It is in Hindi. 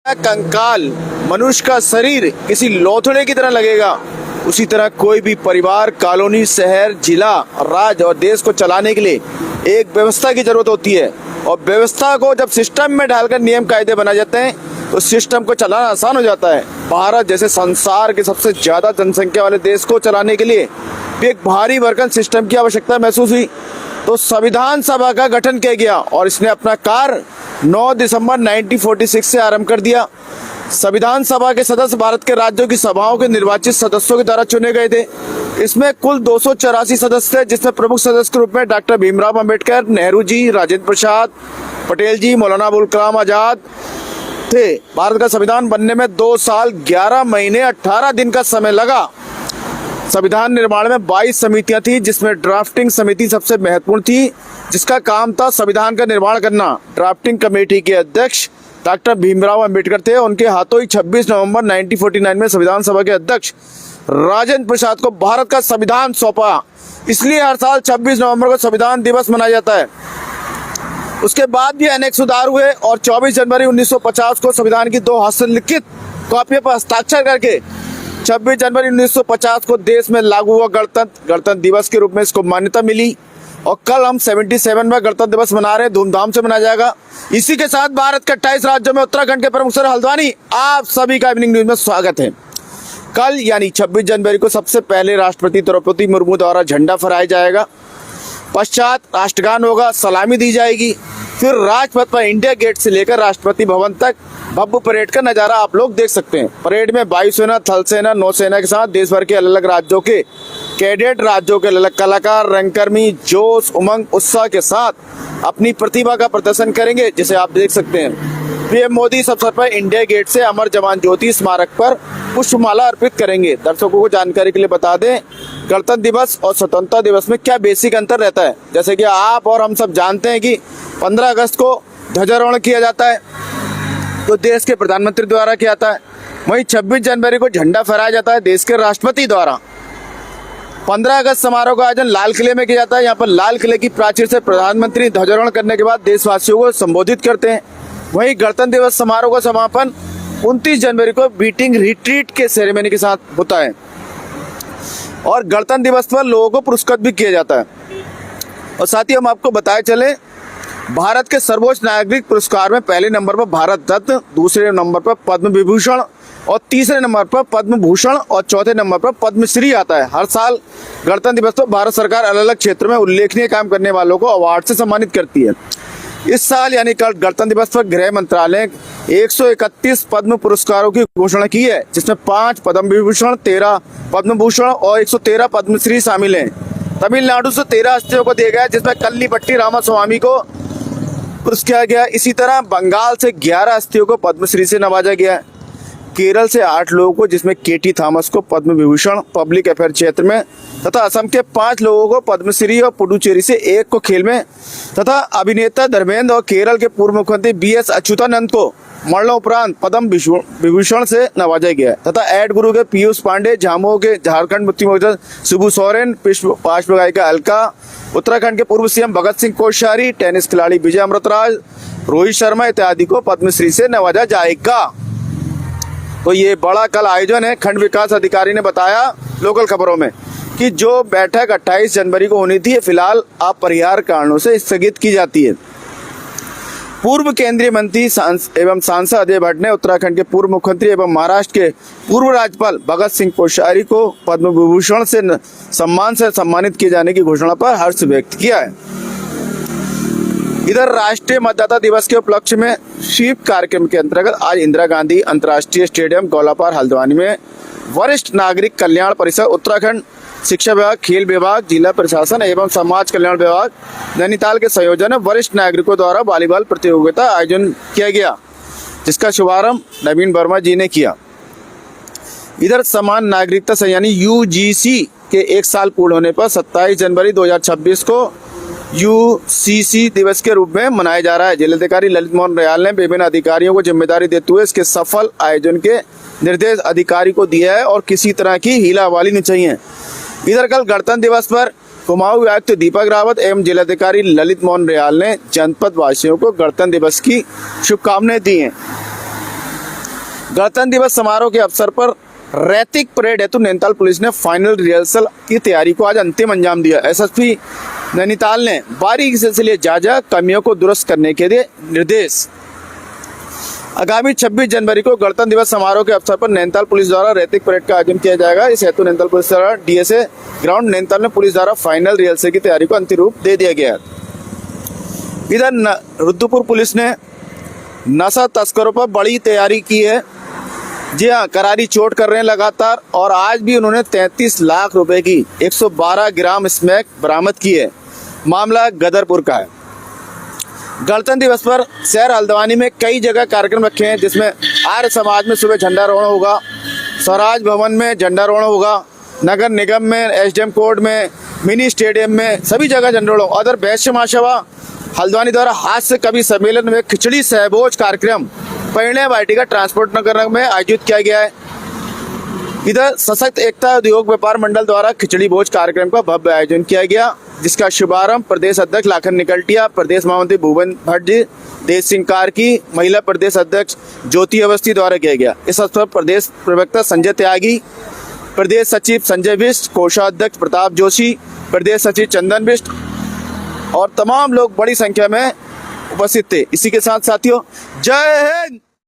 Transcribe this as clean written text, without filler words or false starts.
कंकाल मनुष्य का शरीर किसी लोथड़े की तरह लगेगा, उसी तरह कोई भी परिवार, कॉलोनी, शहर, जिला, राज्य और देश को चलाने के लिए एक व्यवस्था की जरूरत होती है। और व्यवस्था को जब सिस्टम में डालकर नियम कायदे बनाए जाते हैं तो सिस्टम को चलाना आसान हो जाता है। भारत जैसे संसार के सबसे ज्यादा जनसंख्या वाले देश को चलाने के लिए भी एक भारी भरकम सिस्टम की आवश्यकता महसूस हुई, तो संविधान सभा का गठन किया गया और इसने अपना कार्य 9 दिसंबर 1946 से आरंभ कर दिया। संविधान सभा के सदस्य भारत के राज्यों की सभाओं के निर्वाचित सदस्यों के द्वारा चुने गए थे। इसमें कुल 284 सदस्य थे, जिसमें प्रमुख सदस्य के रूप में डॉक्टर भीमराव अंबेडकर, नेहरू जी, राजेंद्र प्रसाद, पटेल जी, मौलाना अबुल कलाम आजाद थे। भारत का संविधान बनने में 2 साल 11 महीने 18 दिन का समय लगा। संविधान निर्माण में 22 समितियां थी, जिसमें ड्राफ्टिंग समिति सबसे महत्वपूर्ण थी, जिसका काम था संविधान का निर्माण करना। ड्राफ्टिंग कमेटी के अध्यक्ष डॉक्टर भीमराव अंबेडकर थे। उनके हाथों ही 26 नवंबर 1949 में संविधान सभा के अध्यक्ष राजेंद्र प्रसाद को भारत का संविधान सौंपा। इसलिए हर साल 26 नवंबर को संविधान दिवस मनाया जाता है। उसके बाद भी अनेक सुधार हुए और 24 जनवरी 1950 को संविधान की 2 हस्तलिखित कॉपियों पर हस्ताक्षर करके 26 जनवरी 1950 को देश में लागू हुआ गणतंत्र दिवस के रूप में इसको मान्यता मिली। और कल हम 77 में गणतंत्र दिवस मना रहे हैं, धूमधाम से मनाया जाएगा। इसी के साथ भारत के 28 राज्यों में उत्तराखंड के प्रमुख शहर हल्द्वानी, आप सभी का इवनिंग न्यूज में स्वागत है। कल यानी 26 जनवरी को सबसे पहले राष्ट्रपति द्रौपदी मुर्मू द्वारा झंडा फहराया जाएगा। पश्चात राष्ट्रगान होगा, सलामी दी जाएगी, फिर राजपथ पर इंडिया गेट से लेकर राष्ट्रपति भवन तक भव्य परेड का नजारा आप लोग देख सकते हैं। परेड में वायुसेना, थल सेना, नौसेना के साथ देश भर के अलग अलग राज्यों के कैडेट, राज्यों के अलग कलाकार, रंगकर्मी जोश, उमंग, उत्साह के साथ अपनी प्रतिभा का प्रदर्शन करेंगे, जिसे आप देख सकते हैं। पीएम मोदी इस अवसर पर इंडिया गेट से अमर जवान ज्योति स्मारक पर पुष्पमाला अर्पित करेंगे। दर्शकों को जानकारी के लिए बता दें, गणतंत्र दिवस और स्वतंत्रता दिवस में क्या बेसिक अंतर रहता है। जैसे कि आप और हम सब जानते हैं कि 15 अगस्त को ध्वजारोहण किया जाता है, तो देश के प्रधानमंत्री द्वारा किया जाता है। वहीं 26 जनवरी को झंडा फहराया जाता है देश के राष्ट्रपति द्वारा। 15 अगस्त समारोह का आयोजन लाल किले में किया जाता है। यहाँ पर लाल किले की प्राचीर से प्रधानमंत्री ध्वजारोहण करने के बाद देशवासियों को संबोधित करते हैं। वहीं गणतंत्र दिवस समारोह का समापन 29 जनवरी को बीटिंग रिट्रीट के सेरेमनी के साथ होता है। और गणतंत्र दिवस पर लोगों को पुरस्कृत भी किया जाता है। और साथ ही हम आपको बताए चले, भारत के सर्वोच्च नागरिक पुरस्कार में पहले नंबर पर भारत रत्न, दूसरे नंबर पर पद्म विभूषण और तीसरे नंबर पर पद्म भूषण और चौथे नंबर पर पद्मश्री आता है। हर साल गणतंत्र दिवस पर भारत सरकार अलग अलग क्षेत्रों में उल्लेखनीय काम करने वालों को अवार्ड से सम्मानित करती है। इस साल यानी कल गणतंत्र दिवस पर गृह मंत्रालय 131 पद्म पुरस्कारों की घोषणा की है, जिसमें 5 पद्म विभूषण, 13 पद्म भूषण और 113 पद्मश्री शामिल हैं। तमिलनाडु से 13 हस्तियों को दिया गया, जिसमें कल्लीपट्टी रामास्वामी को पुरस्कार गया। इसी तरह बंगाल से 11 हस्तियों को पद्मश्री से नवाजा गया। केरल से 8 लोगों को, जिसमें केटी थॉमस को पद्म विभूषण पब्लिक अफेयर क्षेत्र में तथा असम के 5 लोगों को पद्मश्री और पुडुचेरी से 1 को खेल में तथा अभिनेता धर्मेंद्र और केरल के पूर्व मुख्यमंत्री बीएस अच्युतानंद को मरणोपरांत पद्म विभूषण से नवाजा गया तथा एड गुरु के पीयूष पांडे, झामुमो के झारखंड मुक्ति मोर्चा शिबू सोरेन, पार्श्व गायिका अलका, उत्तराखंड के पूर्व सीएम भगत सिंह कोश्यारी, टेनिस खिलाड़ी विजय अमृतराज, रोहित शर्मा इत्यादि को पद्मश्री से नवाजा जाएगा। तो ये बड़ा कल आयोजन है। खंड विकास अधिकारी ने बताया लोकल खबरों में कि जो बैठक 28 जनवरी को होनी थी, फिलहाल अपरिहार्य कारणों से स्थगित की जाती है। पूर्व केंद्रीय मंत्री एवं सांसद अजय भट्ट ने उत्तराखंड के पूर्व मुख्यमंत्री एवं महाराष्ट्र के पूर्व राज्यपाल भगत सिंह कोश्यारी को पद्म विभूषण से सम्मान से सम्मानित किए जाने की घोषणा पर हर्ष व्यक्त किया है। इधर राष्ट्रीय मतदाता दिवस के उपलक्ष्य में स्वीप कार्यक्रम के अंतर्गत आज इंदिरा गांधी अंतर्राष्ट्रीय स्टेडियम गौलापार हल्द्वानी में वरिष्ठ नागरिक कल्याण परिषद उत्तराखंड, शिक्षा विभाग, खेल विभाग, जिला प्रशासन एवं समाज कल्याण विभाग नैनीताल के संयोजन में वरिष्ठ नागरिकों द्वारा वॉलीबॉल प्रतियोगिता आयोजन किया गया, जिसका शुभारंभ नवीन वर्मा जी ने किया। इधर समान नागरिकता संघ यानी यूजीसी के 1 साल पूर्ण होने पर 27 जनवरी 2026 को यूसीसी दिवस के रूप में मनाया जा रहा है। जिलाधिकारी ललित मोहन रयाल ने विभिन्न अधिकारियों को जिम्मेदारी देते हुए इसके सफल आयोजन के निर्देश अधिकारी को दिया है और किसी तरह की हीलावाली नहीं चाहिए। इधर कल गणतंत्र दिवस पर कुमाऊं आयुक्त दीपक रावत एवं जिलाधिकारी ललित मोहन रयाल ने जनपद वासियों को गणतंत्र दिवस की शुभकामनाएं दी हैं। गणतंत्र दिवस समारोह के अवसर पर रैतिक परेड हेतु नैनीताल पुलिस ने फाइनल रिहर्सल की तैयारी को आज अंतिम अंजाम दिया। एसएसपी नैनीताल ने बारीकी से लिए जायजा, कमियों को दुरुस्त करने के दिए निर्देश। आगामी 26 जनवरी को गणतंत्र दिवस समारोह के अवसर पर नैनीताल पुलिस द्वारा रैतिक परेड का आयोजन किया जाएगा। इस हेतु नैनीताल पुलिस द्वारा डीएसए ग्राउंड नैनीताल में पुलिस द्वारा फाइनल रिहर्सल की तैयारी को अंतिम रूप दे दिया गया। इधर रुद्रपुर पुलिस ने नशा तस्करों पर बड़ी तैयारी की है। जी हाँ, करारी चोट कर रहे हैं लगातार, और आज भी उन्होंने 33 लाख रुपए की 112 ग्राम स्मैक बरामद की है। मामला गदरपुर का है। गणतंत्र दिवस पर शहर हल्द्वानी में कई जगह कार्यक्रम रखे हैं, जिसमें आर्य समाज में सुबह झंडारोहण होगा, स्वराज भवन में झंडारोहण होगा, नगर निगम में, एसडीएम कोर्ट में, मिनी स्टेडियम में, सभी जगह झंडारोहण। अदर वैश्य महासभा हल्द्वानी द्वारा हास्य कवि सम्मेलन में खिचड़ी सहभोज कार्यक्रम परिणय वाटिका ट्रांसपोर्ट नगर में आयोजित किया गया है। इधर सशक्त एकता उद्योग व्यापार मंडल द्वारा खिचड़ी भोज कार्यक्रम का भव्य आयोजन किया गया, जिसका शुभारंभ प्रदेश अध्यक्ष लाखन निकलटिया, प्रदेश महामंत्री भुवन भट्ट जी, देश सिंह कार्की, महिला प्रदेश अध्यक्ष ज्योति अवस्थी द्वारा किया गया। इस अवसर पर प्रदेश प्रवक्ता संजय त्यागी, प्रदेश सचिव संजय बिष्ट, कोषाध्यक्ष प्रताप जोशी, प्रदेश सचिव चंदन बिष्ट और तमाम लोग बड़ी संख्या में उपस्थित थे। इसी के साथ साथियों, जय हिंद।